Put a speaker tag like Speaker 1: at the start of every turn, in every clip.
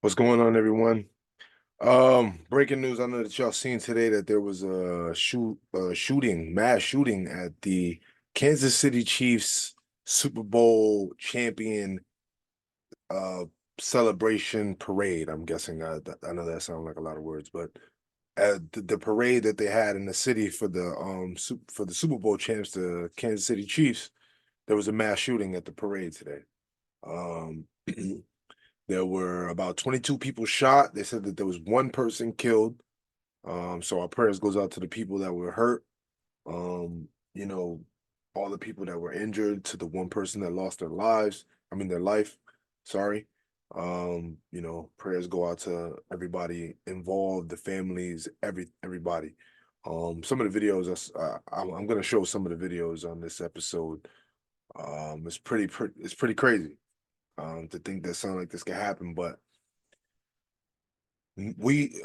Speaker 1: What's going on, everyone? Breaking news. I know that y'all seen today that there was a mass shooting at the Kansas City Chiefs Super Bowl champion uh celebration parade. I'm guessing. I know that sounds like a lot of words, but at the parade that they had in the city for the Super Bowl champs, the Kansas City Chiefs, there was a mass shooting at the parade today. Um, There were about 22 people shot. They said that there was one person killed. So our prayers goes out to the people that were hurt. Um, you know, all the people that were injured, to the one person that lost their life. Sorry. Prayers go out to everybody involved, the families, everybody. Some of the videos, I'm going to show some of the videos on this episode. It's pretty crazy to think that something like this could happen, but we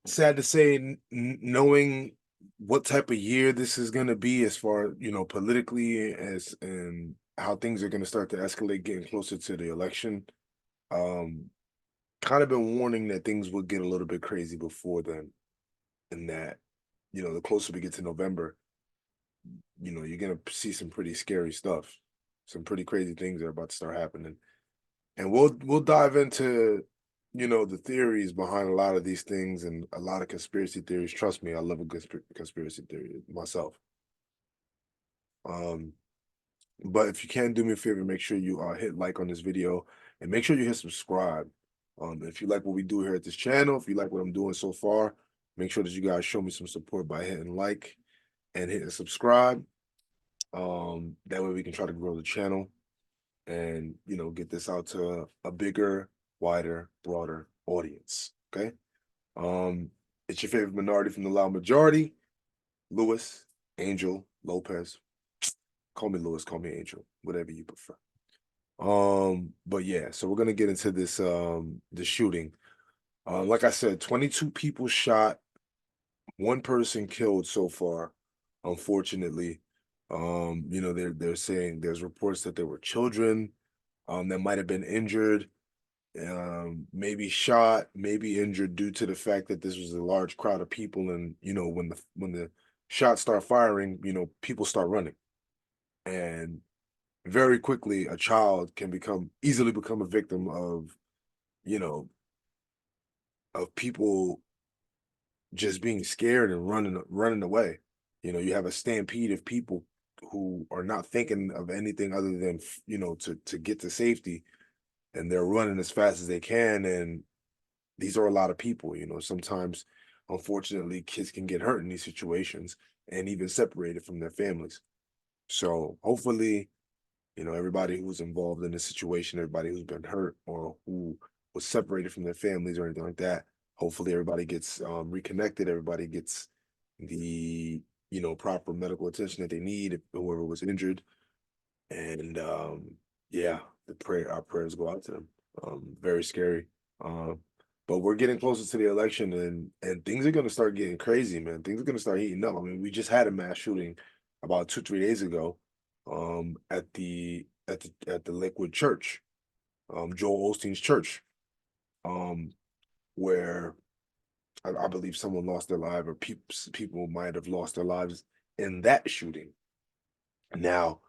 Speaker 1: sad to say, knowing what type of year this is going to be as far, politically, as and how things are going to start to escalate getting closer to the election. um Kind of been warning that things will get a little bit crazy before then, and that, the closer we get to November, you're going to see some pretty scary stuff. Some pretty crazy things are about to start happening, and we'll dive into, the theories behind a lot of these things and a lot of conspiracy theories. Trust me, I love a good conspiracy theory myself. um but if you can do me a favor, make sure you hit like on this video, and make sure you hit subscribe. If you like what we do here at this channel, if you like what I'm doing so far, make sure that you guys show me some support by hitting like and hitting subscribe. That way we can try to grow the channel and, get this out to a bigger, wider, broader audience. Okay. um it's your favorite minority from the loud majority, Lewis Angel Lopez. Call me Lewis, call me Angel, whatever you prefer. But yeah, so we're gonna get into this shooting. Like I said, 22 people shot, one person killed so far, unfortunately. They're saying there's reports that there were children that might have been injured, maybe shot, maybe injured, due to the fact that this was a large crowd of people, and when the shots start firing, people start running, and very quickly a child can easily become a victim you know of people just being scared and running away. You have a stampede of people who are not thinking of anything other than, to get to safety, and they're running as fast as they can. And these are a lot of people. Sometimes, unfortunately, kids can get hurt in these situations and even separated from their families. So hopefully, everybody who's involved in this situation, everybody who's been hurt or who was separated from their families or anything like that, hopefully everybody gets reconnected, everybody gets the, proper medical attention that they need, if whoever was injured. And yeah, our prayers go out to them. Very scary. Um, but we're getting closer to the election, and things are gonna start getting crazy, man. Things are gonna start heating up. I mean, we just had a mass shooting about 2, 3 days ago, at the Lakewood Church, Joel Osteen's church, um, where I believe someone lost their life, or people might have lost their lives in that shooting. Now,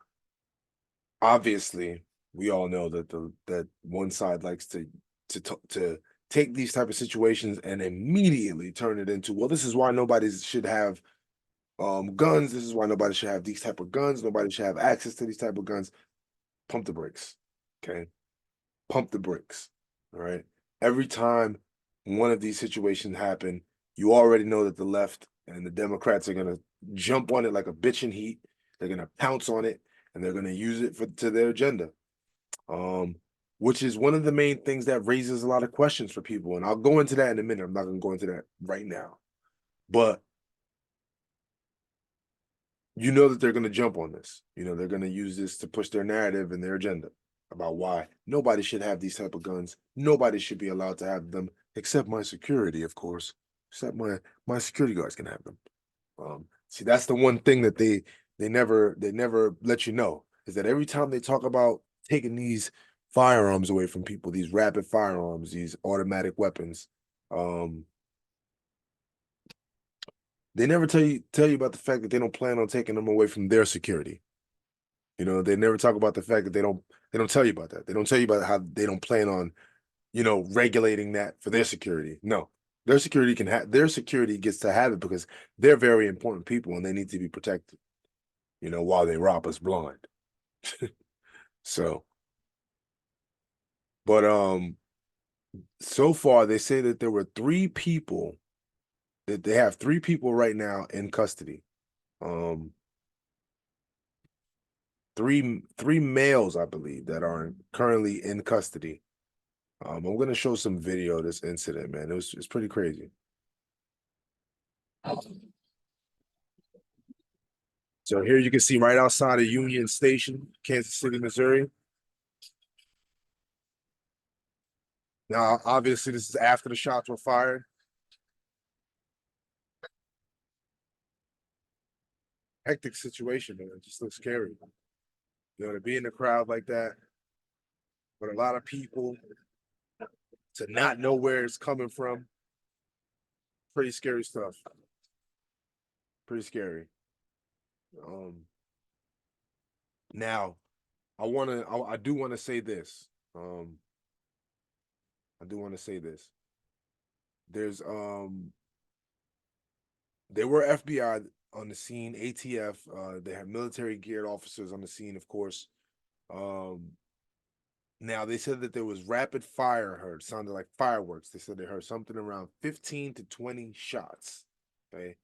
Speaker 1: obviously, we all know that one side likes to take these type of situations and immediately turn it into, well, this is why nobody should have guns. This is why nobody should have these type of guns. Nobody should have access to these type of guns. Pump the brakes. Okay. Pump the brakes. All right. Every time one of these situations happen, you already know that the left and the Democrats are gonna jump on it like a bitch in heat. They're gonna pounce on it, and they're gonna use it to their agenda. Um, which is one of the main things that raises a lot of questions for people. And I'll go into that in a minute. I'm not gonna go into that right now. But you know that they're going to jump on this. They're going to use this to push their narrative and their agenda about why nobody should have these type of guns. Nobody should be allowed to have them, except my security, of course. Except my security guards can have them. See, that's the one thing that they never let you know, is that every time they talk about taking these firearms away from people, these rapid firearms, these automatic weapons. They never tell you about the fact that they don't plan on taking them away from their security. You know, they never talk about the fact that they don't tell you about that. They don't tell you about how they don't plan on, regulating that for their security. No. Their security gets to have it because they're very important people and they need to be protected, while they rob us blind. So, but so far they say that there were they have 3 people right now in custody. Three males, I believe, that are currently in custody. I'm gonna show some video of this incident, man. It's pretty crazy. So here you can see right outside of Union Station, Kansas City, Missouri. Now, obviously, this is after the shots were fired. Hectic situation, man. It just looks scary. To be in a crowd like that with a lot of people, to not know where it's coming from. Pretty scary stuff. Pretty scary. Now, I do want to say this. I do want to say this. There's there were FBI on the scene, ATF. They have military geared officers on the scene, of course. Now they said that there was rapid fire heard, sounded like fireworks. They said they heard something around 15 to 20 shots. Okay,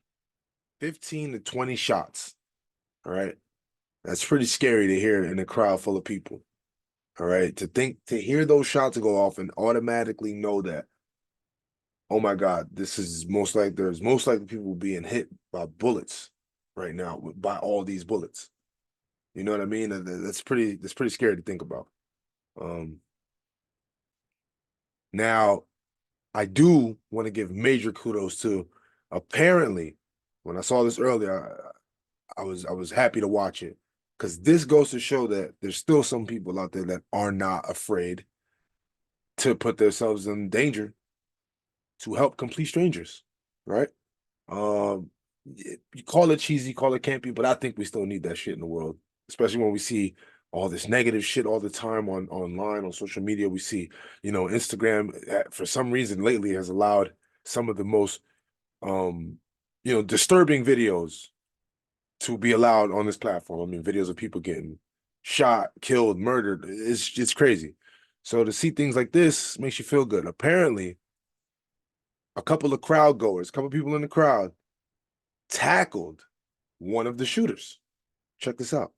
Speaker 1: 15 to 20 shots. All right, that's pretty scary to hear in a crowd full of people. All right, to hear those shots go off and automatically know that, oh my God, there's most likely people being hit by bullets right now, by all these bullets. You know what I mean? That's pretty scary to think about. Now I do want to give major kudos to, apparently, when I saw this earlier, I was happy to watch it, because this goes to show that there's still some people out there that are not afraid to put themselves in danger to help complete strangers, right? You call it cheesy, call it campy, but I think we still need that shit in the world, especially when we see all this negative shit all the time online, on social media. We see, Instagram, for some reason lately, has allowed some of the most disturbing videos to be allowed on this platform. I mean, videos of people getting shot, killed, murdered. It's crazy. So to see things like this makes you feel good. Apparently, a couple of people in the crowd tackled one of the shooters. Check this out.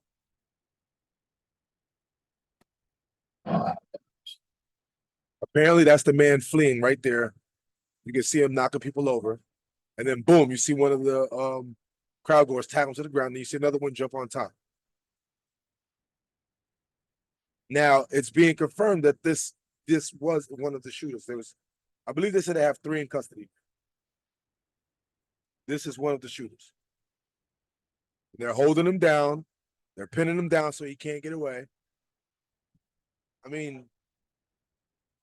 Speaker 1: Apparently, that's the man fleeing right there. You can see him knocking people over. And then boom, you see one of the crowd goers tackle him to the ground, and you see another one jump on top. Now it's being confirmed that this was one of the shooters. I believe they said they have 3 in custody. This is one of the shooters. They're holding him down. They're pinning him down so he can't get away. I mean,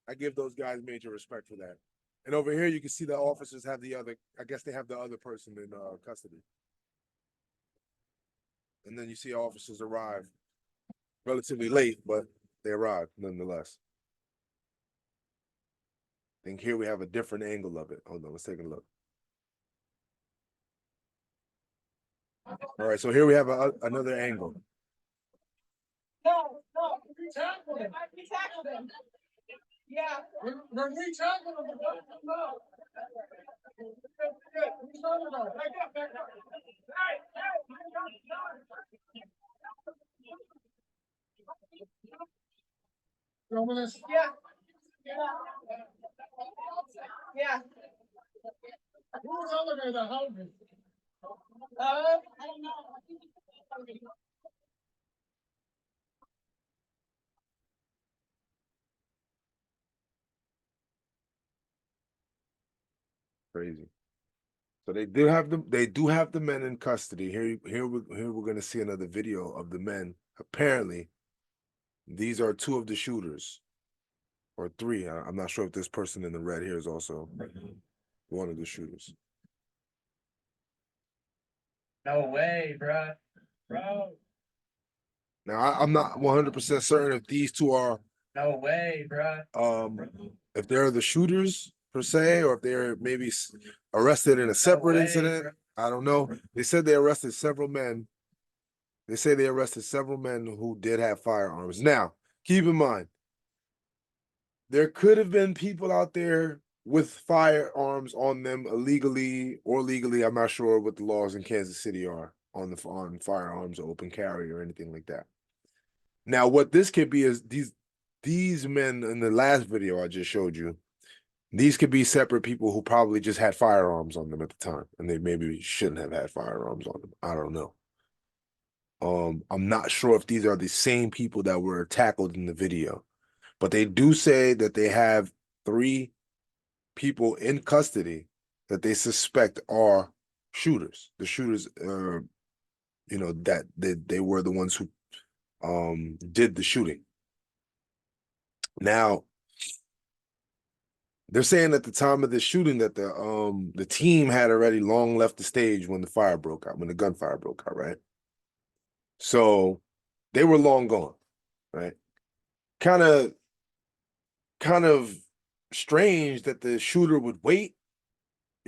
Speaker 1: I give those guys major respect for that. And over here, you can see the officers have I guess they have the other person in custody. And then you see officers arrive relatively late, but they arrived nonetheless. I think here we have a different angle of it. Hold on, let's take a look. All right, so here we have another angle. No, we tackled him. We tackled him. Yeah. When we tackled him, no. Yeah. Yeah. Who's over there to hold me? I don't know. Crazy. So they do have the men in custody. Here we're gonna see another video of the men apparently These are two of the shooters, or three. I'm not sure if this person in the red here is also one of the shooters.
Speaker 2: No way, bro. Bro.
Speaker 1: Now, I'm not 100% certain if these two are
Speaker 2: No way, bro.
Speaker 1: if they're the shooters per se, or if they're maybe arrested in a separate incident. Bro. I don't know. They said they arrested several men. They say they arrested several men who did have firearms. Now, keep in mind, there could have been people out there with firearms on them illegally or legally. I'm not sure what the laws in Kansas City are on firearms or open carry or anything like that. Now, what this could be is these men in the last video I just showed you, these could be separate people who probably just had firearms on them at the time, and they maybe shouldn't have had firearms on them. I don't know. I'm not sure if these are the same people that were tackled in the video, but they do say that they have 3 people in custody that they suspect are shooters. The shooters, that they were the ones who did the shooting. Now, they're saying at the time of the shooting that the team had already long left the stage when the fire broke out, when the gunfire broke out, right? So they were long gone, right? Kind of strange that the shooter would wait.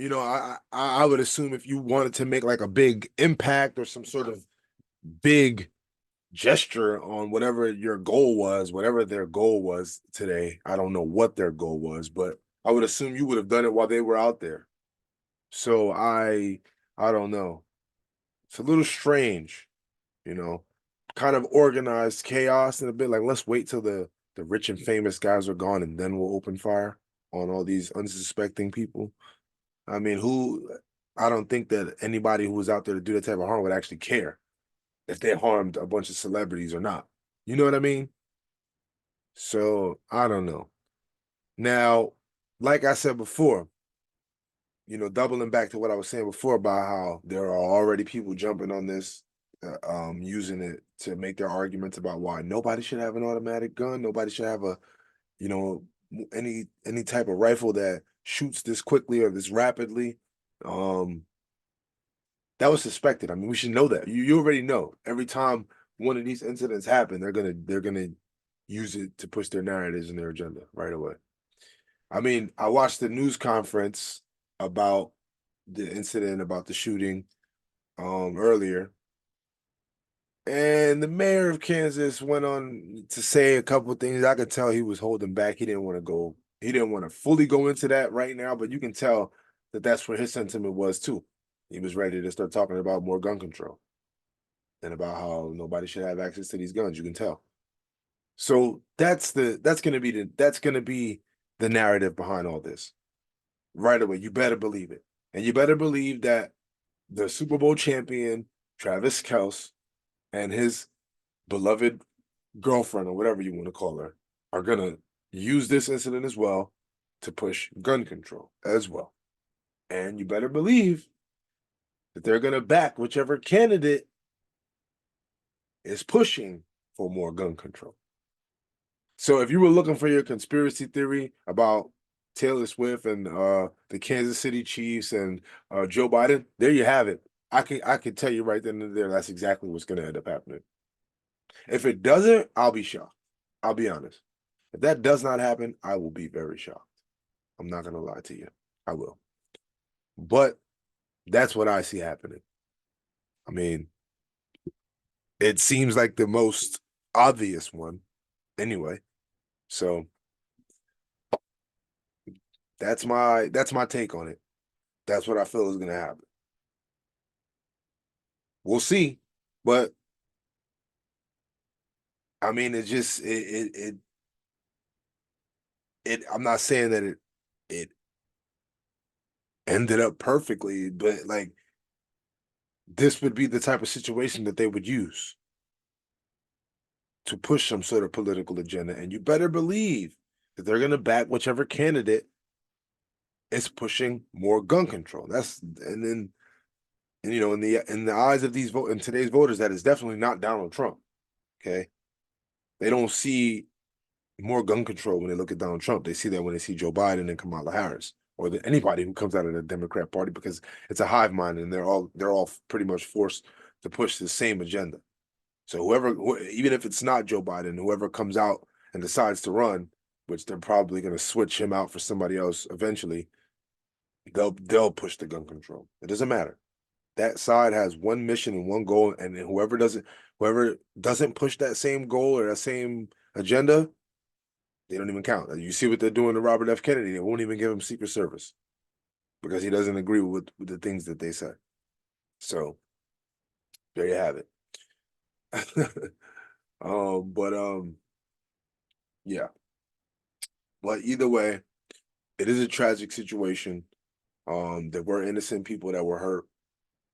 Speaker 1: I would assume if you wanted to make like a big impact or some sort of big gesture on whatever your goal was, whatever their goal was today. I don't know what their goal was, but I would assume you would have done it while they were out there. So I don't know. It's a little strange, kind of organized chaos and a bit like, let's wait till the rich and famous guys are gone and then we'll open fire on all these unsuspecting people. I mean, I don't think that anybody who was out there to do that type of harm would actually care if they harmed a bunch of celebrities or not. You know what I mean? So I don't know. Now, like I said before, doubling back to what I was saying before about how there are already people jumping on this, using it to make their arguments about why nobody should have an automatic gun, nobody should have any type of rifle that shoots this quickly or this rapidly. That was suspected. I mean, we should know that. You already know. Every time one of these incidents happen, they're gonna use it to push their narratives and their agenda right away. I mean, I watched the news conference about the incident, about the shooting, earlier, and the mayor of Kansas went on to say a couple of things. I could tell he was holding back. He didn't want to fully go into that right now, but you can tell that that's where his sentiment was too. He was ready to start talking about more gun control and about how nobody should have access to these guns. You can tell. So that's gonna be the narrative behind all this. Right away, you better believe it. And you better believe that the Super Bowl champion, Travis Kelce, and his beloved girlfriend, or whatever you want to call her, are gonna use this incident as well to push gun control as well. And you better believe that they're gonna back whichever candidate is pushing for more gun control. So if you were looking for your conspiracy theory about Taylor Swift and the Kansas City Chiefs and Joe Biden, there you have it. I can tell you right then and there that's exactly what's going to end up happening. If it doesn't, I'll be shocked. I'll be honest. If that does not happen, I will be very shocked. I'm not going to lie to you. I will. But that's what I see happening. I mean, it seems like the most obvious one anyway. So that's my take on it. That's what I feel is going to happen. We'll see, but I mean, it just I'm not saying that it ended up perfectly, but like this would be the type of situation that they would use to push some sort of political agenda, and you better believe that they're going to back whichever candidate is pushing more gun control. In the eyes of in today's voters, that is definitely not Donald Trump. Okay. They don't see more gun control when they look at Donald Trump. They see that when they see Joe Biden and Kamala Harris, or anybody who comes out of the Democrat Party, because it's a hive mind and they're all pretty much forced to push the same agenda. So even if it's not Joe Biden, whoever comes out and decides to run, which they're probably going to switch him out for somebody else eventually, they'll push the gun control. It doesn't matter. That side has one mission and one goal, and whoever doesn't push that same goal or that same agenda, they don't even count. You see what they're doing to Robert F. Kennedy. They won't even give him Secret Service because he doesn't agree with the things that they say. So there you have it. Yeah. But either way, it is a tragic situation. There were innocent people that were hurt.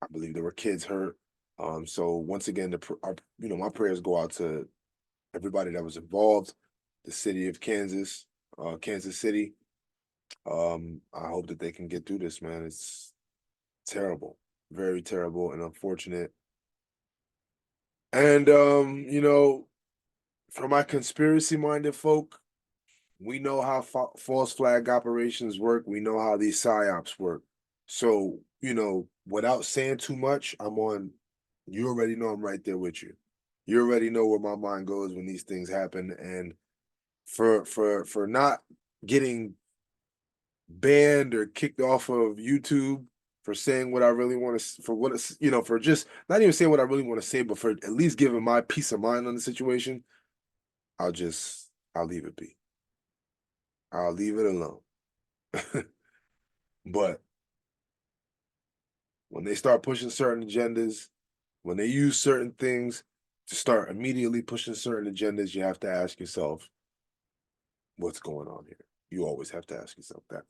Speaker 1: I believe there were kids hurt. So once again, my prayers go out to everybody that was involved, the city of Kansas, Kansas City. I hope that they can get through this, man. It's terrible, very terrible and unfortunate. And for my conspiracy-minded folk, we know how false flag operations work. We know how these psyops work. So, without saying too much, you already know I'm right there with you. You already know where my mind goes when these things happen. And for not getting banned or kicked off of YouTube for saying what I really want to, for just not even saying what I really want to say, but for at least giving my peace of mind on the situation, I'll leave it be. I'll leave it alone. But when they start pushing certain agendas, when they use certain things to start immediately pushing certain agendas, you have to ask yourself, what's going on here? You always have to ask yourself that.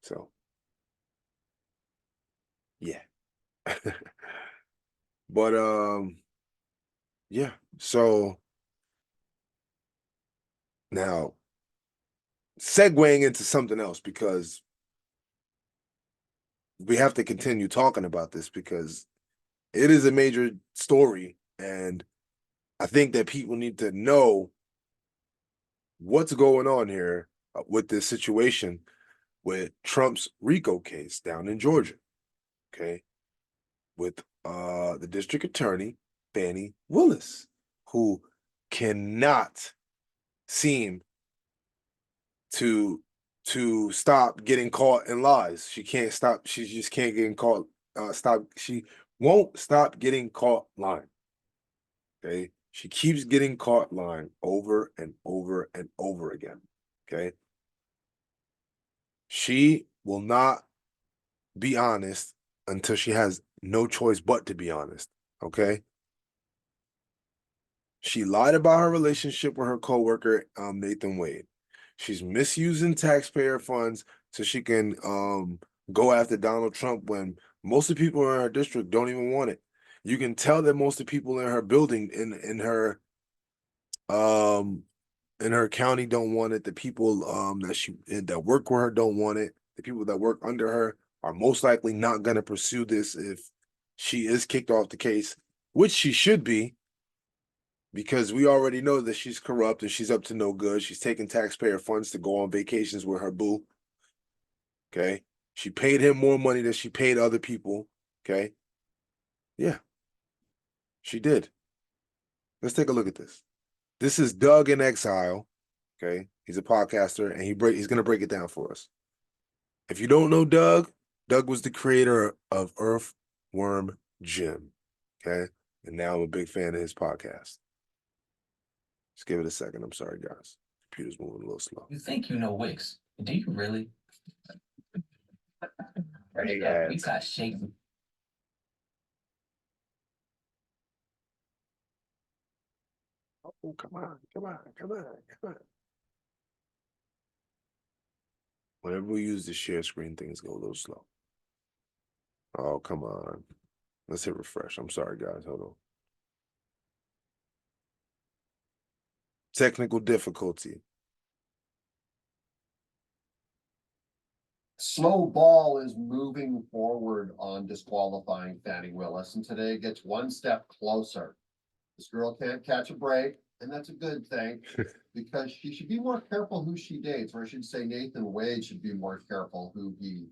Speaker 1: So, yeah. But yeah. So now segueing into something else, because we have to continue talking about this because it is a major story, and I think that people need to know what's going on here with this situation with Trump's Rico case down in Georgia, okay, with the district attorney, Fani Willis, who cannot seem to stop getting caught in lies. She can't stop. She just can't get caught. She won't stop getting caught lying. Okay. She keeps getting caught lying over and over and over again. Okay. She will not be honest until she has no choice but to be honest. Okay. She lied about her relationship with her coworker, Nathan Wade. She's misusing taxpayer funds so she can go after Donald Trump when most of the people in her district don't even want it. You can tell that most of the people in her building in her county don't want it. The people that work with her don't want it. The people that work under her are most likely not going to pursue this if she is kicked off the case, which she should be, because we already know that she's corrupt and she's up to no good. She's taking taxpayer funds to go on vacations with her boo. Okay. She paid him more money than she paid other people. Okay. Yeah, she did. Let's take a look at this. This is Doug in Exile. Okay. He's a podcaster and he's going to break it down for us. If you don't know Doug was the creator of Earthworm Jim. Okay. And now I'm a big fan of his podcast. Just give it a second. I'm sorry, guys. Computer's moving a little slow.
Speaker 2: You think you know Wix? Do you really?
Speaker 1: Hey,
Speaker 2: We got shaken.
Speaker 1: Oh, come on. Whenever we use the share screen, things go a little slow. Oh, come on. Let's hit refresh. I'm sorry, guys. Hold on. Technical difficulty.
Speaker 3: Snowball is moving forward on disqualifying Fani Willis, and today gets one step closer. This girl can't catch a break. and that's a good thing, because she should be more careful who she dates, or I should say Nathan Wade should be more careful who he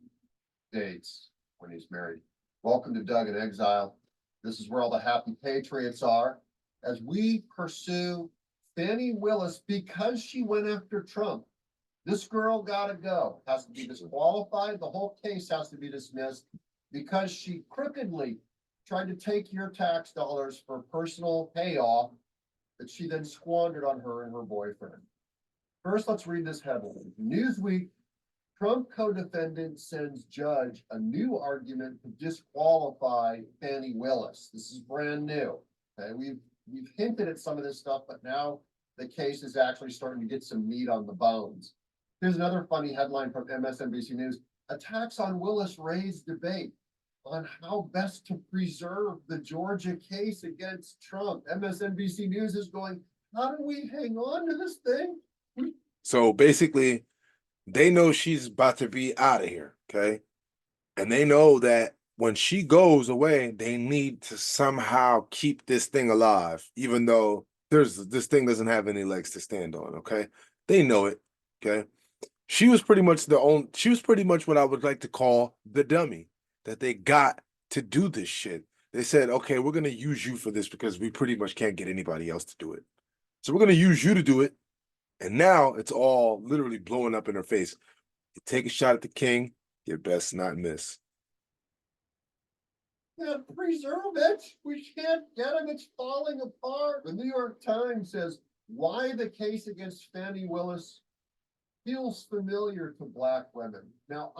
Speaker 3: dates when he's married. Welcome to Doug in Exile. This is where all the happy patriots are, as we pursue Fani Willis because she went after Trump. This girl gotta go, has to be disqualified, the whole case has to be dismissed because she crookedly tried to take your tax dollars for personal payoff that she then squandered on her and her boyfriend. First, let's read this headline. Newsweek, Trump co-defendant sends judge a new argument to disqualify Fani Willis. This is brand new. Okay, we've hinted at some of this stuff, but now the case is actually starting to get some meat on the bones. Here's another funny headline from MSNBC News. Attacks on Willis raise debate on how best to preserve the Georgia case against Trump. MSNBC News is going, how do we hang on to this thing?
Speaker 1: So basically, they know she's about to be out of here, okay? And they know that when she goes away, they need to somehow keep this thing alive, even though this thing doesn't have any legs to stand on, okay? They know it, okay? She was pretty much what I would like to call the dummy that they got to do this shit. They said, okay, we're gonna use you for this because we pretty much can't get anybody else to do it. So we're gonna use you to do it. And now it's all literally blowing up in her face. You take a shot at the king, you best not miss.
Speaker 3: Yeah, preserve it. We can't get him. It's falling apart. The New York Times says why the case against Fani Willis feels familiar to Black women. Now,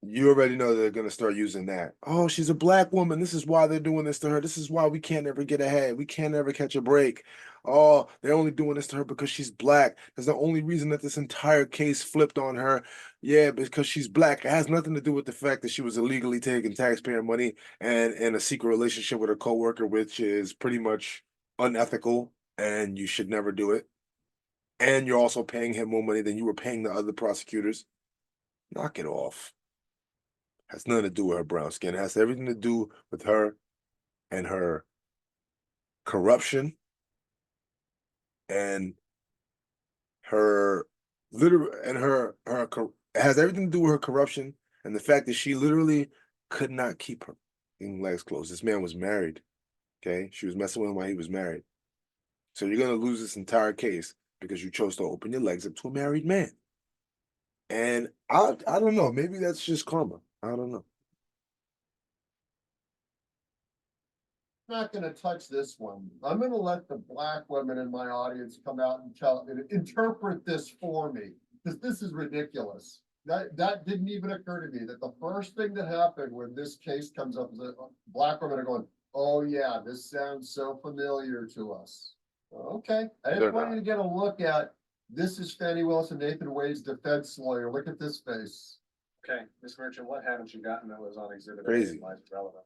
Speaker 1: You already know they're gonna start using that. Oh, she's a Black woman. This is why they're doing this to her. This is why we can't ever get ahead. We can't ever catch a break. Oh, they're only doing this to her because she's Black. That's the only reason that this entire case flipped on her. Yeah, because she's Black. It has nothing to do with the fact that she was illegally taking taxpayer money and in a secret relationship with a coworker, which is pretty much unethical, and you should never do it. And you're also paying him more money than you were paying the other prosecutors. Knock it off. Has nothing to do with her brown skin. It has everything to do with her and her corruption and her it has everything to do with her corruption and the fact that she literally could not keep her legs closed. This man was married. Okay. She was messing with him while he was married. So you're gonna lose this entire case because you chose to open your legs up to a married man. And I don't know. Maybe that's just karma. I don't know.
Speaker 3: not gonna touch this one. I'm gonna let the Black women in my audience come out and interpret this for me, because this is ridiculous. That didn't even occur to me, that the first thing that happened when this case comes up is that Black women are going, oh yeah, this sounds so familiar to us. Okay, I just want you to get a look at, this is Fani Willis and Nathan Wade's defense lawyer. Look at this face.
Speaker 4: Okay, Ms. Merchant, what haven't you gotten that was on exhibit A
Speaker 1: Crazy.
Speaker 4: and why it's relevant?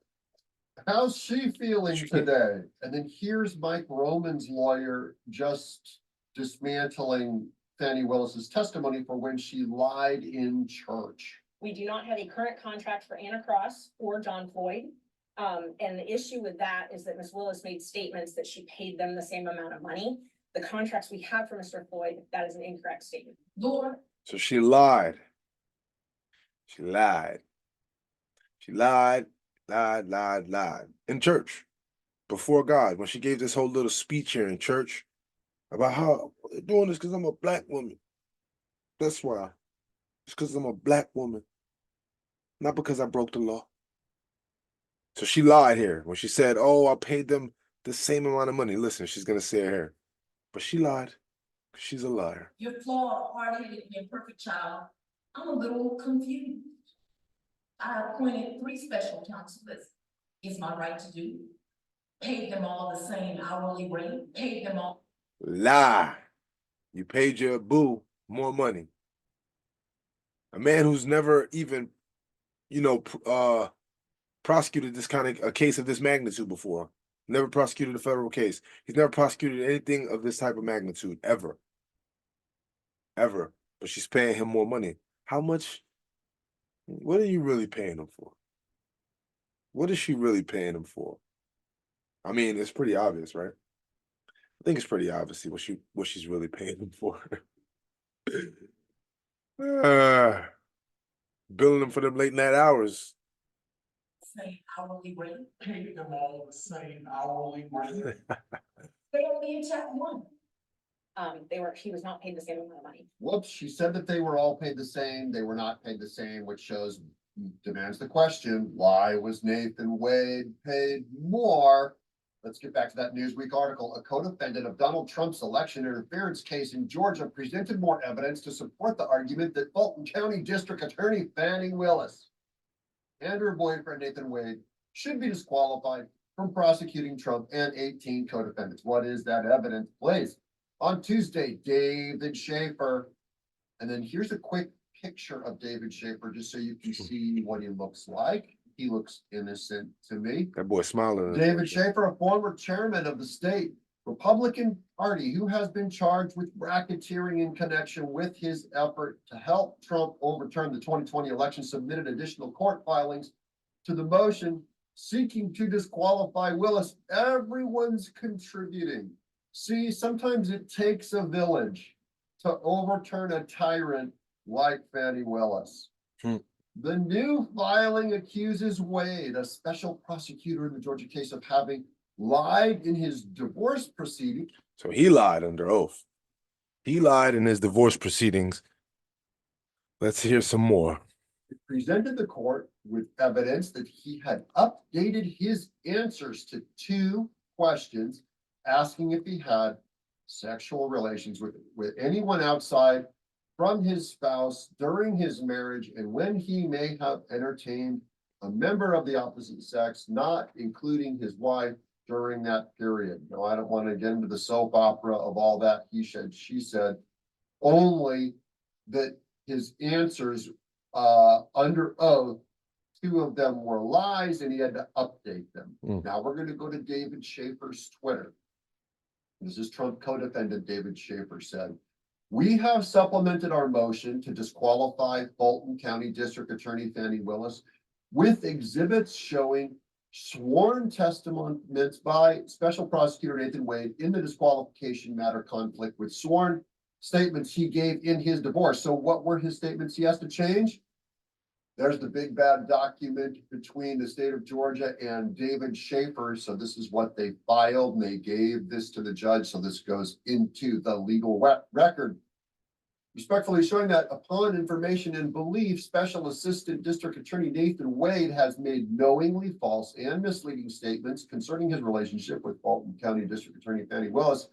Speaker 3: How's she feeling today? And then here's Mike Roman's lawyer just dismantling Fani Willis's testimony for when she lied in church.
Speaker 5: We do not have a current contract for Anna Cross or John Floyd. And the issue with that is that Ms. Willis made statements that she paid them the same amount of money. The contracts we have for Mr. Floyd, that is an incorrect statement. Lord.
Speaker 1: So she lied. She lied. She lied in church before God when she gave this whole little speech here in church about how they're doing this because I'm a Black woman. That's why. It's because I'm a Black woman, not because I broke the law. So she lied here when she said, oh, I paid them the same amount of money. Listen, she's going to say it here, but she lied. She's a liar.
Speaker 6: You're flawed, hard-headed, and imperfect child. I'm a little confused. I appointed 3 special counselors. It's my right to do. Paid them all the same hourly rate. Paid them all.
Speaker 1: Lie. You paid your boo more money. A man who's never even, prosecuted this kind of a case of this magnitude before. Never prosecuted a federal case. He's never prosecuted anything of this type of magnitude, ever. Ever. But she's paying him more money. How much? What are you really paying him for? What is she really paying him for? I mean, it's pretty obvious, right? I think it's pretty obvious what she's really paying him for. Billing them for them late night hours.
Speaker 6: Same hourly rate.
Speaker 4: Pay them all the same hourly rate.
Speaker 6: They only in check one.
Speaker 5: He was not paid the same amount of money.
Speaker 3: Whoops, she said that they were all paid the same. They were not paid the same, which demands the question, why was Nathan Wade paid more? Let's get back to that Newsweek article. A co-defendant of Donald Trump's election interference case in Georgia presented more evidence to support the argument that Fulton County District Attorney Fani Willis and her boyfriend Nathan Wade should be disqualified from prosecuting Trump and 18 co-defendants. What is that evidence? Please. On Tuesday, David Schaefer, and then here's a quick picture of David Schaefer, just so you can see what he looks like. He looks innocent to me.
Speaker 1: That boy smiling.
Speaker 3: David Schaefer, a former chairman of the state Republican Party who has been charged with racketeering in connection with his effort to help Trump overturn the 2020 election, submitted additional court filings to the motion seeking to disqualify Willis. Everyone's contributing. See, sometimes it takes a village to overturn a tyrant like Fani Willis. The new filing accuses Wade, a special prosecutor in the Georgia case, of having lied in his divorce proceeding.
Speaker 1: So he lied under oath. He lied in his divorce proceedings. Let's hear some more.
Speaker 3: He presented the court with evidence that he had updated his answers to 2 questions, asking if he had sexual relations with anyone outside from his spouse during his marriage, and when he may have entertained a member of the opposite sex, not including his wife, during that period. No, I don't want to get into the soap opera of all that he said, she said, only that his answers under oath, 2 of them were lies and he had to update them. Now we're going to go to David Schaefer's Twitter. This is Trump co-defendant David Schaefer said, "We have supplemented our motion to disqualify Fulton County District Attorney Fani Willis with exhibits showing sworn testaments by Special Prosecutor Nathan Wade in the disqualification matter conflict with sworn statements he gave in his divorce." So what were his statements he has to change? There's the big bad document between the state of Georgia and David Schaefer. So this is what they filed, and they gave this to the judge. So this goes into the legal record. Respectfully showing that upon information and belief, Special Assistant District Attorney Nathan Wade has made knowingly false and misleading statements concerning his relationship with Fulton County District Attorney Fani Willis.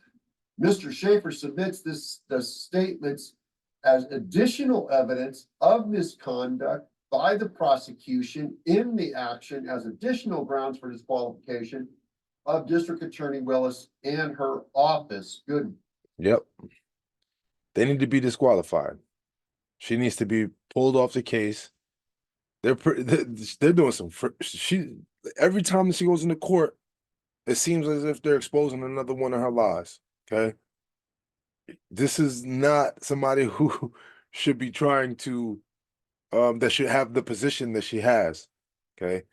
Speaker 3: Mr. Schaefer submits the statements as additional evidence of misconduct by the prosecution in the action as additional grounds for disqualification of District Attorney Willis and her office. Good.
Speaker 1: Yep. They need to be disqualified. She needs to be pulled off the case. They're doing some. Every time she goes into court, it seems as if they're exposing another one of her lies. Okay. This is not somebody who should be trying to that should have the position that she has, okay,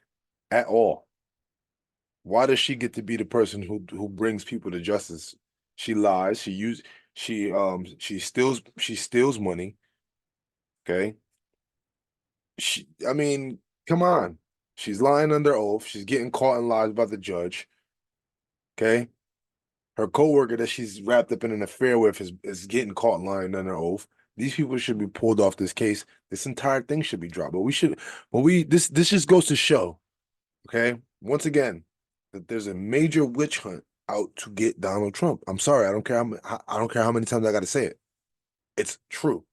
Speaker 1: at all. Why does she get to be the person who brings people to justice? She lies. She steals money. Okay. I mean, come on. She's lying under oath. She's getting caught in lies by the judge. Okay. Her coworker that she's wrapped up in an affair with is getting caught lying under oath. These people should be pulled off this case. This entire thing should be dropped. This just goes to show, okay, once again, that there's a major witch hunt out to get Donald Trump. I'm sorry, I don't care how many times I got to say it. It's true,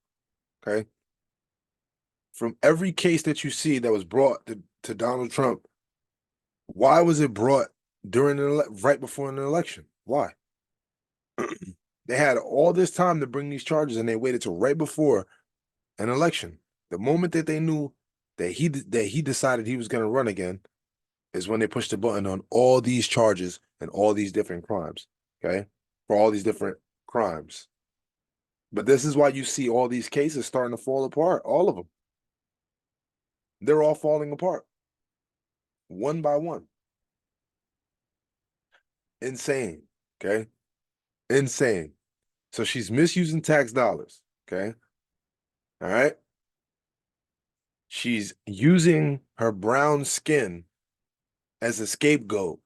Speaker 1: okay? From every case that you see that was brought to Donald Trump, why was it brought right before an election? Why? They had all this time to bring these charges, and they waited till right before an election. The moment that they knew that he decided he was going to run again is when they pushed the button on all these charges and all these different crimes, okay? For all these different crimes. But this is why you see all these cases starting to fall apart, all of them. They're all falling apart, one by one. Insane, okay? Insane. So she's misusing tax dollars. Okay. All right. She's using her brown skin as a scapegoat.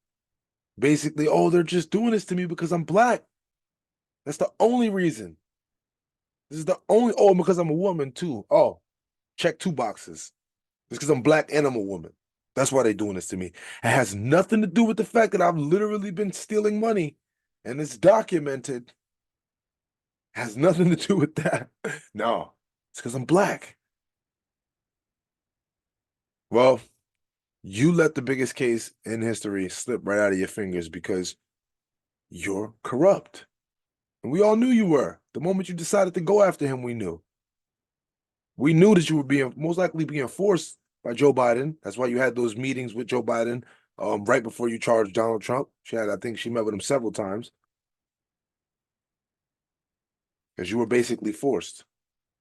Speaker 1: Basically, oh, they're just doing this to me because I'm black. That's the only reason. This is the only, oh, because I'm a woman too. Oh, check 2 boxes. It's because I'm black and I'm a woman. That's why they're doing this to me. It has nothing to do with the fact that I've literally been stealing money and it's documented. Has nothing to do with that. No, it's because I'm black. Well, you let the biggest case in history slip right out of your fingers because you're corrupt. And we all knew you were. The moment you decided to go after him, we knew. We knew that you were being most likely being forced by Joe Biden. That's why you had those meetings with Joe Biden right before you charged Donald Trump. I think she met with him several times. Because you were basically forced.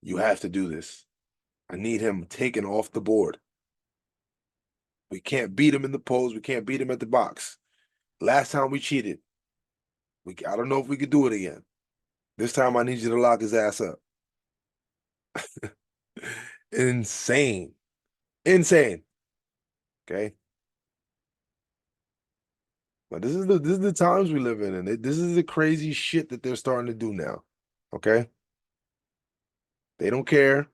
Speaker 1: You have to do this. I need him taken off the board. We can't beat him in the polls. We can't beat him at the box. Last time we cheated. I don't know if we could do it again. This time I need you to lock his ass up. Insane. Insane. Okay. But this is the times we live in, and this is the crazy shit that they're starting to do now. Okay. They don't care.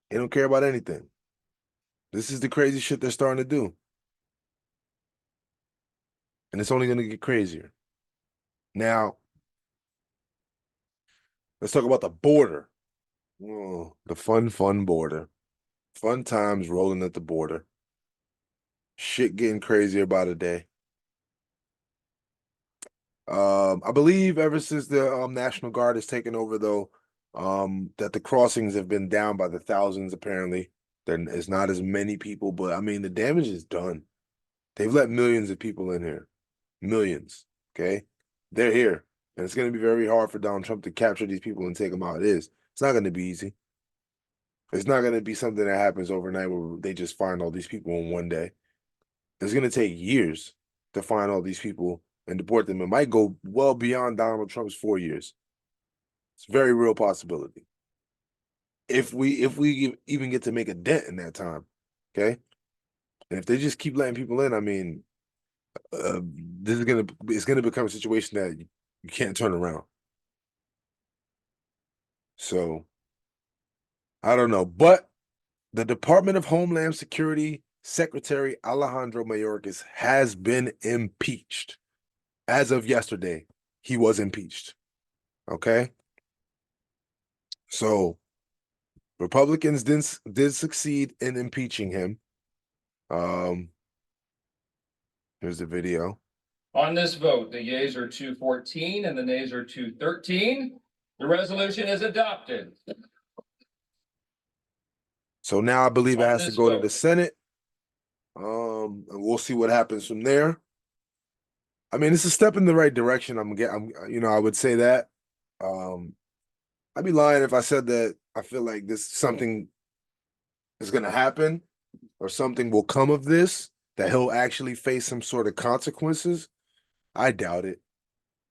Speaker 1: They don't care about anything. This is the crazy shit they're starting to do. And it's only going to get crazier. Now, let's talk about the border. Oh, the fun border. Fun times rolling at the border. Shit getting crazier by the day. I believe ever since the National Guard has taken over, though, that the crossings have been down by the thousands, apparently. It's not as many people, but I mean, the damage is done. They've let millions of people in here. Millions, okay? They're here. And it's going to be very hard for Donald Trump to capture these people and take them out. It is. It's not going to be easy. It's not going to be something that happens overnight where they just find all these people in one day. It's going to take years to find all these people and deport them. It might go well beyond Donald Trump's 4 years. It's a very real possibility. If we even get to make a dent in that time, okay? And if they just keep letting people in, I mean, it's gonna become a situation that you can't turn around. So I don't know, but the Department of Homeland Security Secretary Alejandro Mayorkas has been impeached. As of yesterday, he was impeached. Okay. So Republicans did succeed in impeaching him. Here's the video.
Speaker 7: On this vote, the yeas are 214 and the nays are 213. The resolution is adopted.
Speaker 1: So now I believe it
Speaker 7: On
Speaker 1: has to
Speaker 7: this
Speaker 1: go to the
Speaker 7: vote.
Speaker 1: Senate. And we'll see what happens from there. I mean, it's a step in the right direction. I would say that. I'd be lying if I said that I feel like something is going to happen or something will come of this, that he'll actually face some sort of consequences. I doubt it.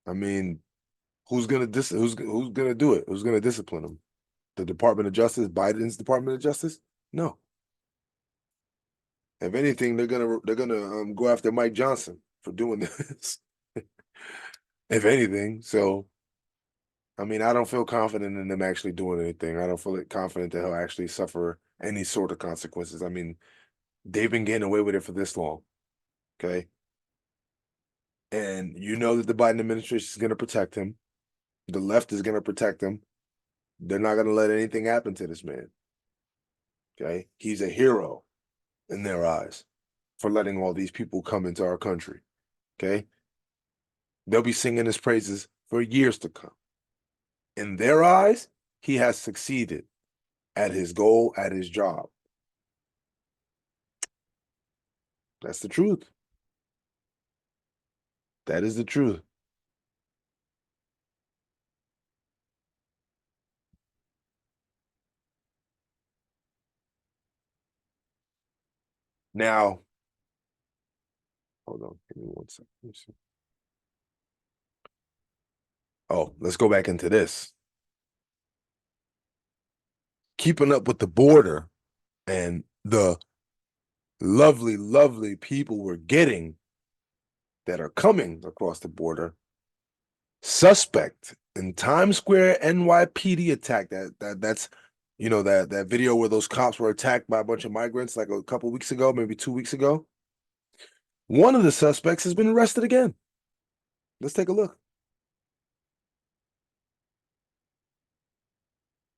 Speaker 1: I mean, who's gonna do it? Who's gonna discipline him? The Department of Justice, Biden's Department of Justice? No. If anything, they're gonna go after Mike Johnson for doing this. If anything, so I mean, I don't feel confident in them actually doing anything. I don't feel confident that he'll actually suffer any sort of consequences. I mean, they've been getting away with it for this long, okay? And you know that the Biden administration is going to protect him. The left is going to protect him. They're not going to let anything happen to this man, okay? He's a hero in their eyes for letting all these people come into our country, okay? They'll be singing his praises for years to come. In their eyes, he has succeeded at his goal, at his job. That's the truth. That is the truth. Now, hold on, give me 1 second. Let me see. Oh, let's go back into this. Keeping up with the border and the lovely, lovely people we're getting that are coming across the border. Suspect in Times Square NYPD attack. That's that video where those cops were attacked by a bunch of migrants like a couple weeks ago, maybe 2 weeks ago. One of the suspects has been arrested again. Let's take a look.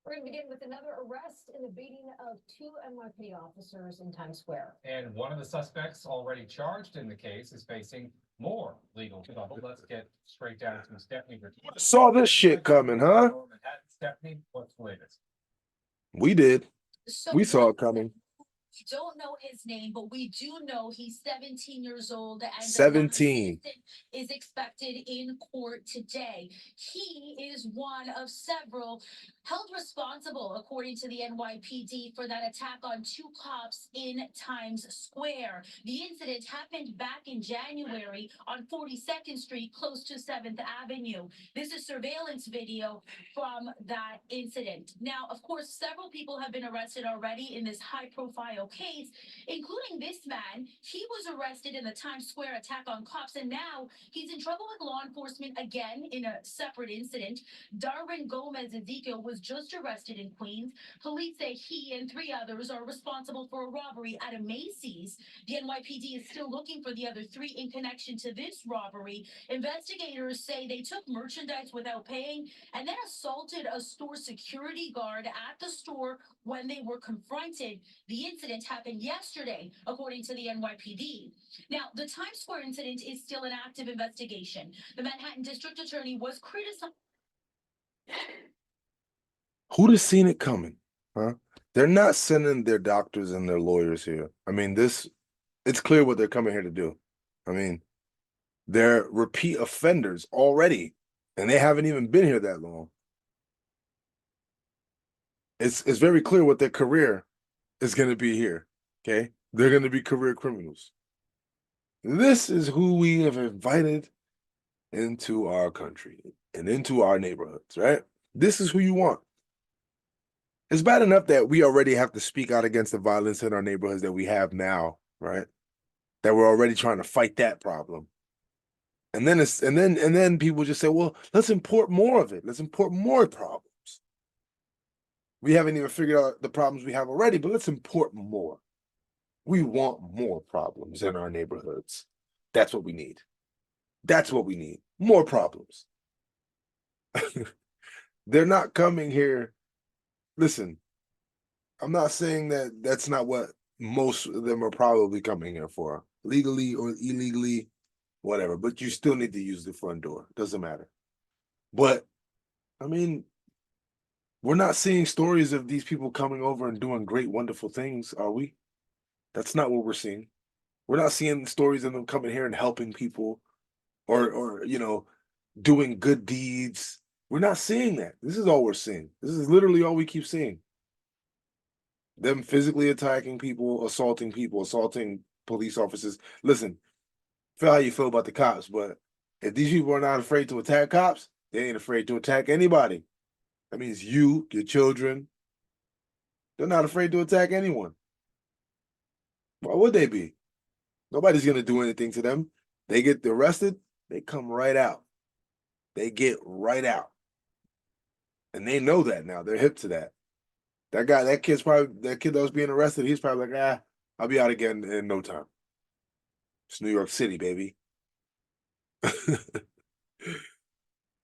Speaker 8: We're going to begin with another arrest in the beating of 2 NYPD officers in Times Square.
Speaker 9: And one of the suspects already charged in the case is facing more legal trouble. Let's get straight down to Stephanie.
Speaker 1: Saw this shit coming, huh?
Speaker 9: Stephanie, what's the latest?
Speaker 1: We did.
Speaker 10: So
Speaker 1: We saw it coming.
Speaker 10: we don't know his name, but we do know he's 17 years old and
Speaker 1: 17.
Speaker 10: is expected in court today. He is one of several held responsible, according to the NYPD, for that attack on 2 cops in Times Square. The incident happened back in January on 42nd Street, close to 7th Avenue. This is surveillance video from that incident. Now, of course, several people have been arrested already in this high-profile case, including this man. He was arrested in the Times Square attack on cops, and now he's in trouble with law enforcement again in a separate incident. Darwin Gomez Ezekiel was just arrested in Queens. Police say he and 3 others are responsible for a robbery at a Macy's. The NYPD is still looking for the other 3 in connection to this robbery. Investigators say they took merchandise without paying and then assaulted a store security guard at the store when they were confronted. The incident happened yesterday, according to the NYPD. Now, the Times Square incident is still an active investigation. The Manhattan District Attorney was criticized.
Speaker 1: Who'd have seen it coming? Huh? They're not sending their doctors and their lawyers here. I mean, it's clear what they're coming here to do. I mean, they're repeat offenders already, and they haven't even been here that long. It's very clear what their career is going to be here. Okay, they're going to be career criminals. This is who we have invited into our country and into our neighborhoods, right? This is who you want. It's bad enough that we already have to speak out against the violence in our neighborhoods that we have now, right? That we're already trying to fight that problem. And then people just say, well, let's import more of it. Let's import more problems. We haven't even figured out the problems we have already, but let's import more. We want more problems in our neighborhoods. That's what we need. That's what we need. More problems. They're not coming here. Listen, I'm not saying that that's not what most of them are probably coming here for, legally or illegally, whatever, but you still need to use the front door. Doesn't matter. But, I mean, we're not seeing stories of these people coming over and doing great, wonderful things, are we? That's not what we're seeing. We're not seeing stories of them coming here and helping people or doing good deeds. We're not seeing that. This is all we're seeing. This is literally all we keep seeing. Them physically attacking people, assaulting police officers. Listen, I feel how you feel about the cops, but if these people are not afraid to attack cops, they ain't afraid to attack anybody. That means you, your children, they're not afraid to attack anyone. Why would they be? Nobody's going to do anything to them. They get arrested, they come right out. They get right out. And they know that now. They're hip to that. That kid that was being arrested, he's probably like, I'll be out again in no time. It's New York City, baby.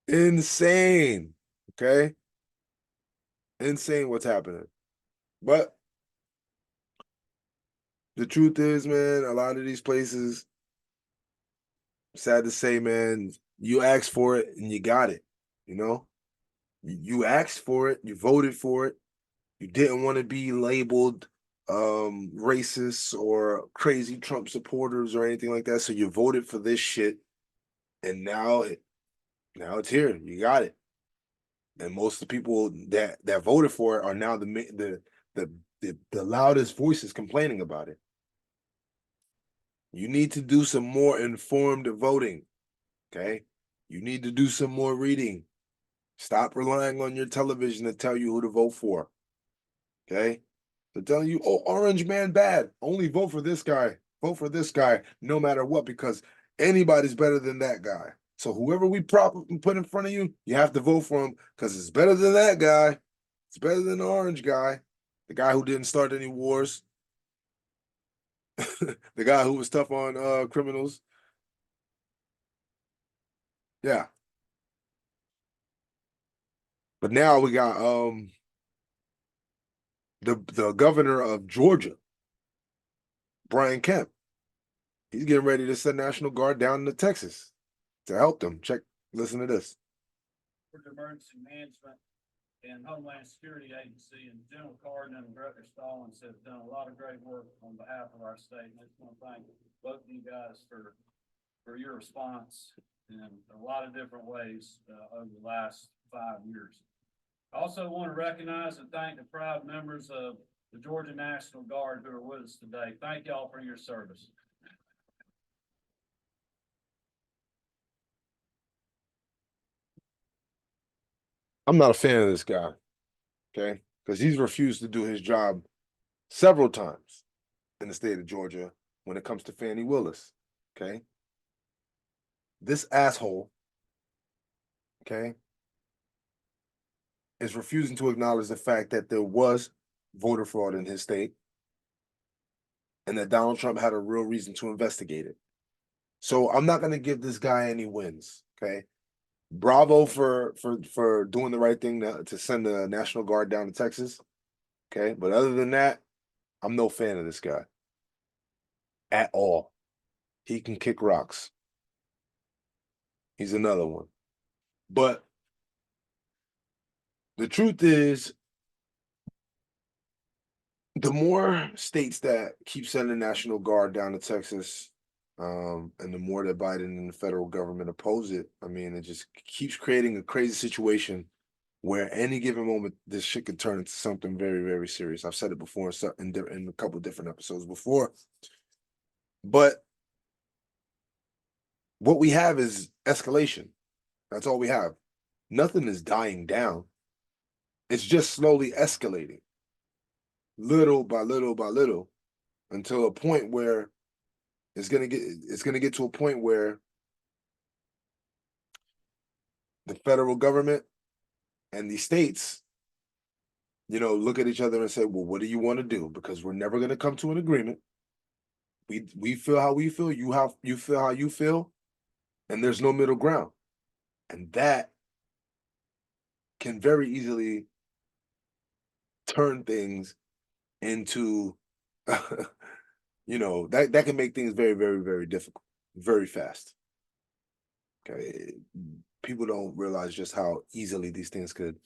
Speaker 1: Insane. Okay? Insane what's happening. But the truth is, man, a lot of these places, sad to say, man, you asked for it and you got it, You asked for it, you voted for it. You didn't want to be labeled racist or crazy Trump supporters or anything like that, so you voted for this shit, and now it's here. You got it. And most of the people that voted for it are now the loudest voices complaining about it. You need to do some more informed voting, okay? You need to do some more reading. Stop relying on your television to tell you who to vote for. Okay? They're telling you, oh, orange man bad. Only vote for this guy. Vote for this guy, no matter what, because anybody's better than that guy. So whoever we put in front of you, you have to vote for him because it's better than that guy. It's better than the orange guy, the guy who didn't start any wars, the guy who was tough on criminals. Yeah. But now we got the governor of Georgia, Brian Kemp. He's getting ready to send National Guard down to Texas to help them. Listen to this.
Speaker 11: Emergency Management and Homeland Security Agency and General Carden and Director Stallings have done a lot of great work on behalf of our state. And I just want to thank both of you guys for your response in a lot of different ways over the last 5 years. I also want to recognize and thank the proud members of the Georgia National Guard who are with us today. Thank y'all for your service.
Speaker 1: I'm not a fan of this guy, okay? Because he's refused to do his job several times in the state of Georgia when it comes to Fani Willis, okay? This asshole, okay, is refusing to acknowledge the fact that there was voter fraud in his state and that Donald Trump had a real reason to investigate it. So I'm not going to give this guy any wins, okay? Bravo for doing the right thing to send the National Guard down to Texas, okay? But other than that, I'm no fan of this guy at all. He can kick rocks. He's another one. But the truth is, the more states that keep sending National Guard down to Texas, and the more that Biden and the federal government oppose it, I mean, it just keeps creating a crazy situation where any given moment this shit could turn into something very, very serious. I've said it before in a couple of different episodes before. But what we have is escalation. That's all we have. Nothing is dying down. It's just slowly escalating, little by little by little, until a point where it's gonna get to a point where the federal government and the states, look at each other and say, well, what do you want to do? Because we're never gonna come to an agreement. We feel how we feel, you feel how you feel, and there's no middle ground. And that can very easily turn things into that can make things very, very, very difficult, very fast. Okay. People don't realize just how easily these things could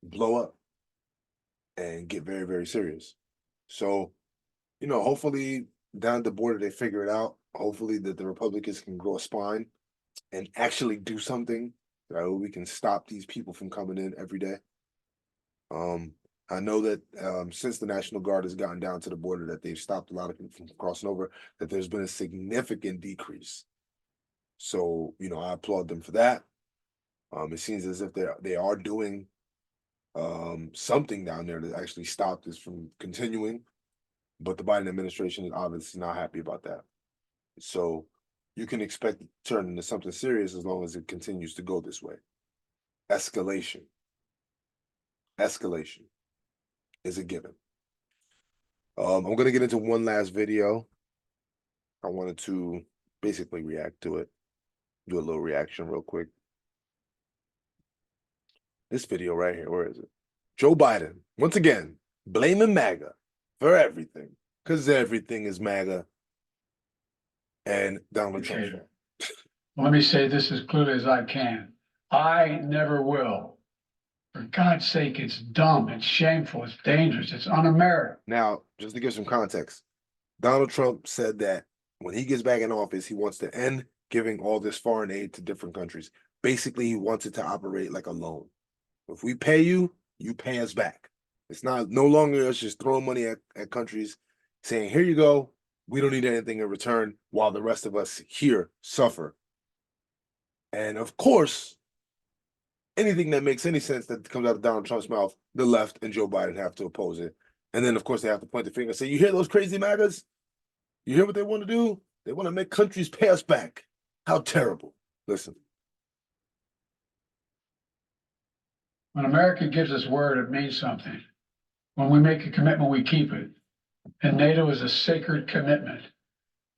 Speaker 1: blow up and get very, very serious. So, hopefully down at the border they figure it out. Hopefully that the Republicans can grow a spine and actually do something, right? We can stop these people from coming in every day. I know that since the National Guard has gotten down to the border, that they've stopped a lot of people from crossing over, that there's been a significant decrease. So, I applaud them for that. It seems as if they are doing something down there to actually stop this from continuing. But the Biden administration is obviously not happy about that. So you can expect it to turn into something serious as long as it continues to go this way. Escalation is a given. I'm going to get into one last video. I wanted to basically react to it, do a little reaction real quick. This video right here, where is it? Joe Biden, once again, blaming MAGA for everything, because everything is MAGA and Donald Trump.
Speaker 11: Let me say this as clearly as I can. I never will. For God's sake, it's dumb, it's shameful, it's dangerous, it's un-American.
Speaker 1: Now, just to give some context, Donald Trump said that when he gets back in office, he wants to end giving all this foreign aid to different countries. Basically, he wants it to operate like a loan. If we pay you, you pay us back. It's no longer us just throwing money at countries saying, here you go, we don't need anything in return, while the rest of us here suffer. And of course, anything that makes any sense that comes out of Donald Trump's mouth, the left and Joe Biden have to oppose it. And then, of course, they have to point the finger and say, you hear those crazy MAGAs? You hear what they want to do? They want to make countries pay us back. How terrible. Listen.
Speaker 12: When America gives us word, it means something. When we make a commitment, we keep it. And NATO is a sacred commitment.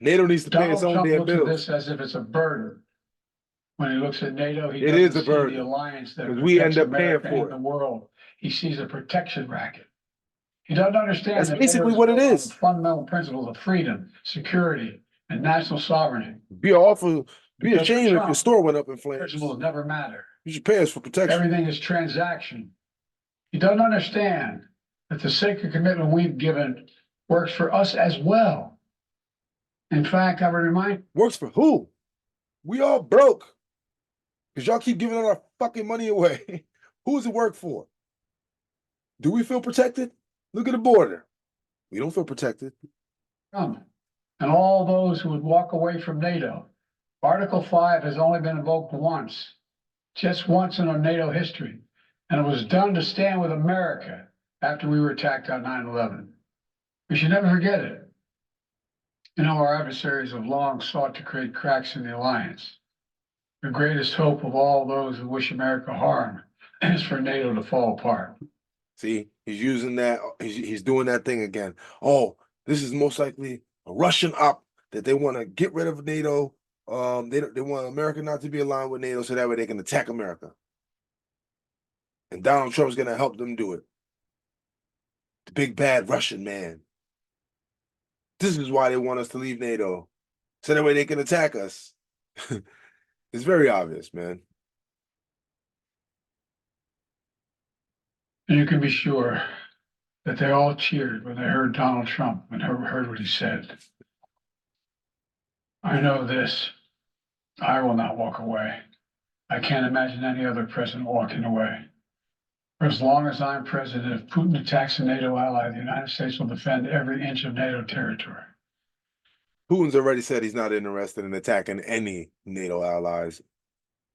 Speaker 1: NATO needs to pay its own
Speaker 12: Donald Trump
Speaker 1: damn
Speaker 12: looks at
Speaker 1: bills.
Speaker 12: this as if it's a burden. When he looks at NATO, he
Speaker 1: It
Speaker 12: doesn't
Speaker 1: is a
Speaker 12: see
Speaker 1: burden,
Speaker 12: the alliance that
Speaker 1: 'cause we
Speaker 12: protects
Speaker 1: end up paying
Speaker 12: America
Speaker 1: for
Speaker 12: and
Speaker 1: it.
Speaker 12: the world. He sees a protection racket. He doesn't understand
Speaker 1: That's
Speaker 12: that
Speaker 1: basically
Speaker 12: NATO
Speaker 1: what it
Speaker 12: built on
Speaker 1: is.
Speaker 12: the fundamental principles of freedom, security, and national sovereignty.
Speaker 1: Be awful. Be
Speaker 12: Because for
Speaker 1: ashamed if your
Speaker 12: Trump,
Speaker 1: store went up in flames.
Speaker 12: principles never matter.
Speaker 1: You should pay us for protection.
Speaker 12: Everything is transaction. He doesn't understand that the sacred commitment we've given works for us as well. In fact, I would remind,
Speaker 1: Works for who? We all broke. Because y'all keep giving all our fucking money away. Who does it work for? Do we feel protected? Look at the border. We don't feel protected.
Speaker 12: Trump and all those who would walk away from NATO. Article 5 has only been invoked once, just once in our NATO history, and it was done to stand with America after we were attacked on 9/11. We should never forget it. You know, our adversaries have long sought to create cracks in the alliance. The greatest hope of all those who wish America harm is for NATO to fall apart.
Speaker 1: See, he's using that. He's doing that thing again. Oh, this is most likely a Russian op that they want to get rid of NATO. They want America not to be aligned with NATO so that way they can attack America. And Donald Trump's going to help them do it. The big bad Russian man. This is why they want us to leave NATO, so that way they can attack us. It's very obvious, man.
Speaker 12: And you can be sure that they all cheered when they heard Donald Trump and heard what he said. I know this. I will not walk away. I can't imagine any other president walking away. For as long as I'm president, if Putin attacks a NATO ally, the United States will defend every inch of NATO territory.
Speaker 1: Putin's already said he's not interested in attacking any NATO allies.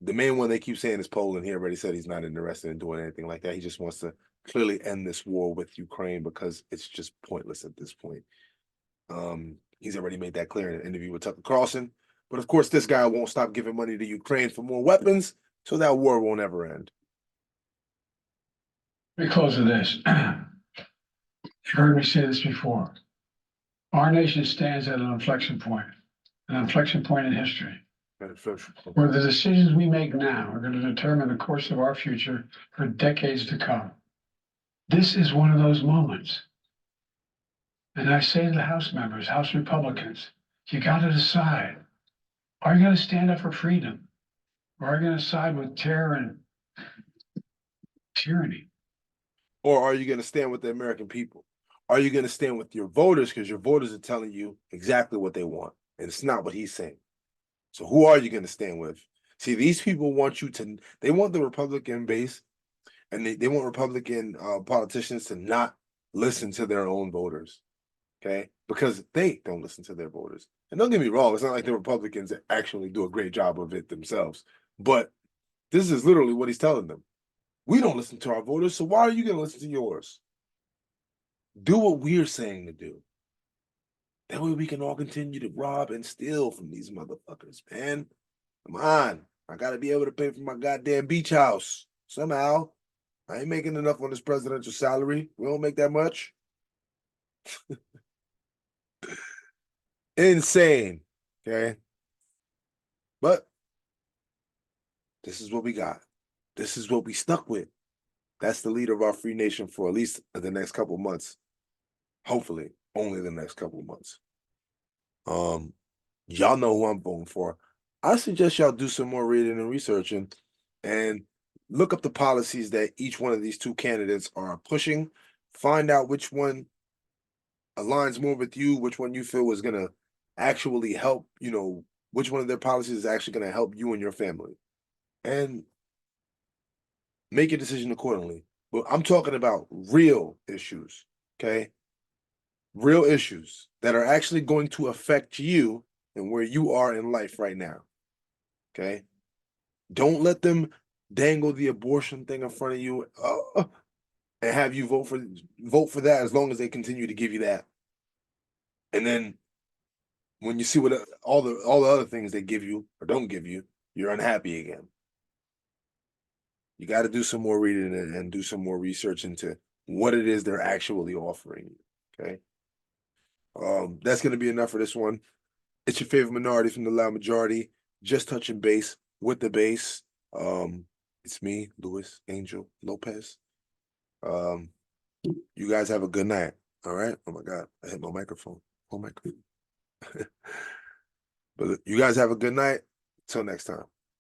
Speaker 1: The main one they keep saying is Poland. He already said he's not interested in doing anything like that. He just wants to clearly end this war with Ukraine because it's just pointless at this point. He's already made that clear in an interview with Tucker Carlson. But of course, this guy won't stop giving money to Ukraine for more weapons, so that war won't ever end.
Speaker 12: Let me close with this. You've heard me say this before. Our nation stands at an inflection point in history, where the decisions we make now are going to determine the course of our future for decades to come. This is one of those moments. And I say to the House members, House Republicans, you got to decide. Are you going to stand up for freedom? Or are you going to side with terror and tyranny?
Speaker 1: Or are you going to stand with the American people? Are you going to stand with your voters because your voters are telling you exactly what they want? And it's not what he's saying. So who are you going to stand with? See, these people want you to, they want the Republican base and they want Republican politicians to not listen to their own voters, okay? Because they don't listen to their voters. And don't get me wrong, it's not like the Republicans actually do a great job of it themselves. But this is literally what he's telling them. We don't listen to our voters, so why are you going to listen to yours? Do what we're saying to do. That way we can all continue to rob and steal from these motherfuckers, man. Come on. I got to be able to pay for my goddamn beach house somehow. I ain't making enough on this presidential salary. We don't make that much. Insane, okay? But this is what we got. This is what we stuck with. That's the leader of our free nation for at least the next couple of months. Hopefully, only the next couple of months. Y'all know who I'm voting for. I suggest y'all do some more reading and researching and look up the policies that each one of these two candidates are pushing. Find out which one aligns more with you, which one you feel is going to actually help, you know, which one of their policies is actually going to help you and your family. And make your decision accordingly. But I'm talking about real issues, okay? Real issues that are actually going to affect you and where you are in life right now, okay? Don't let them dangle the abortion thing in front of you, and have you vote for that as long as they continue to give you that. And then when you see what all the other things they give you or don't give you, you're unhappy again. You got to do some more reading and do some more research into what it is they're actually offering you. Okay. That's going to be enough for this one. It's your favorite minority from the loud majority, just touching base with the base. It's me, Luis Angel Lopez. You guys have a good night. All right. Oh my God, I hit my microphone. Oh my God. But you guys have a good night. Till next time.